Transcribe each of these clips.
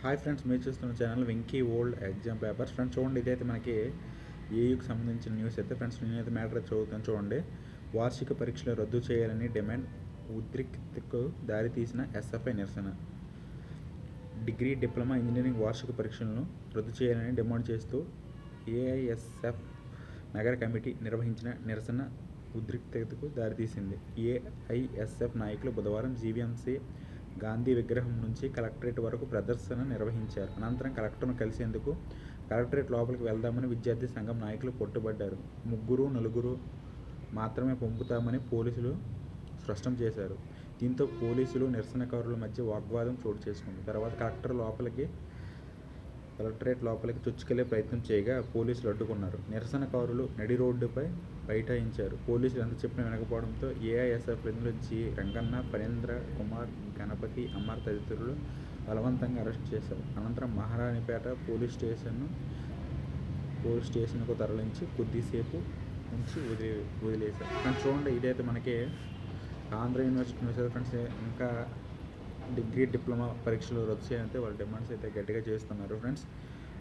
Hi friends, మీరు చూస్తున్న channel Venky old exam papers. Friends చూడండి, ఇదైతే మనకి ఏయుకి సంబంధించిన న్యూస్ అయితే. ఫ్రెండ్స్ నేనైతే మ్యాటర్ చదువుతాను చూడండి. వార్షిక పరీక్షలు రద్దు చేయాలని డిమాండ్ ఉద్రిక్తతకు దారితీసిన ఎస్ఎఫ్ఐ నిరసన. డిగ్రీ, డిప్లొమా, ఇంజనీరింగ్ వార్షిక పరీక్షలను రద్దు చేయాలని డిమాండ్ చేస్తూ ఏఐఎస్ఎఫ్ నగర కమిటీ నిర్వహించిన నిరసన ఉద్రిక్తతకు దారితీసింది. ఏఐఎస్ఎఫ్ నాయకులు బుధవారం జీవీఎంసీ గాంధీ విగ్రహం నుంచి కలెక్టరేట్ వరకు ప్రదర్శన నిర్వహించారు. అనంతరం కలెక్టర్ను కలిసేందుకు కలెక్టరేట్ లోపలికి వెళ్దామని విద్యార్థి సంఘం నాయకులు పట్టుబడ్డారు. 3-4 మాత్రమే పంపుతామని పోలీసులు స్పష్టం చేశారు. దీంతో పోలీసులు, నిరసనకారుల మధ్య వాగ్వాదం చోటు చేసుకుంది. తర్వాత కలెక్టరేట్ లోపలికి చొచ్చుకెళ్లే ప్రయత్నం చేయగా పోలీసులు అడ్డుకున్నారు. నిరసనకారులు నడి రోడ్డుపై బైఠాయించారు. పోలీసులు ఎంత చెప్పినా వినకపోవడంతో ఏఐఎస్ఎఫ్ ప్రతినిధులు జి. రంగన్న, ఫణీంద్ర కుమార్, గణపతి, అమర్ తదితరులు బలవంతంగా అరెస్ట్ చేశారు. అనంతరం మహారాణిపేట పోలీస్ స్టేషన్కు తరలించి కొద్దిసేపు ఉంచి వదిలేశారు. ఫ్రెండ్స్ చూడండి, ఇదైతే మనకి ఆంధ్ర యూనివర్సిటీ ఫ్రెండ్స్ ఇంకా డిగ్రీ, డిప్లొమా పరీక్షలు రద్దు చేయాలంటే వాళ్ళ డిమాండ్స్ అయితే గట్టిగా చేస్తున్నారు. ఫ్రెండ్స్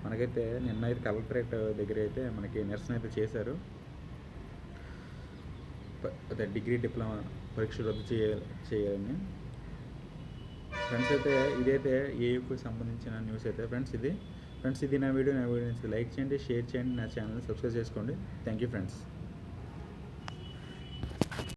మనకైతే నిన్న అయితే కలెక్టరేట్ దగ్గర అయితే మనకి నిరసన అయితే చేశారు. అదే డిగ్రీ, డిప్లొమా పరీక్షలు రద్దు చేయాలని. ఫ్రెండ్స్ అయితే ఇదైతే ఏయుకు సంబంధించిన న్యూస్ అయితే. ఫ్రెండ్స్ ఇది నా వీడియో లైక్ చేయండి, షేర్ చేయండి, నా ఛానల్ని సబ్స్క్రైబ్ చేసుకోండి. Thank you friends.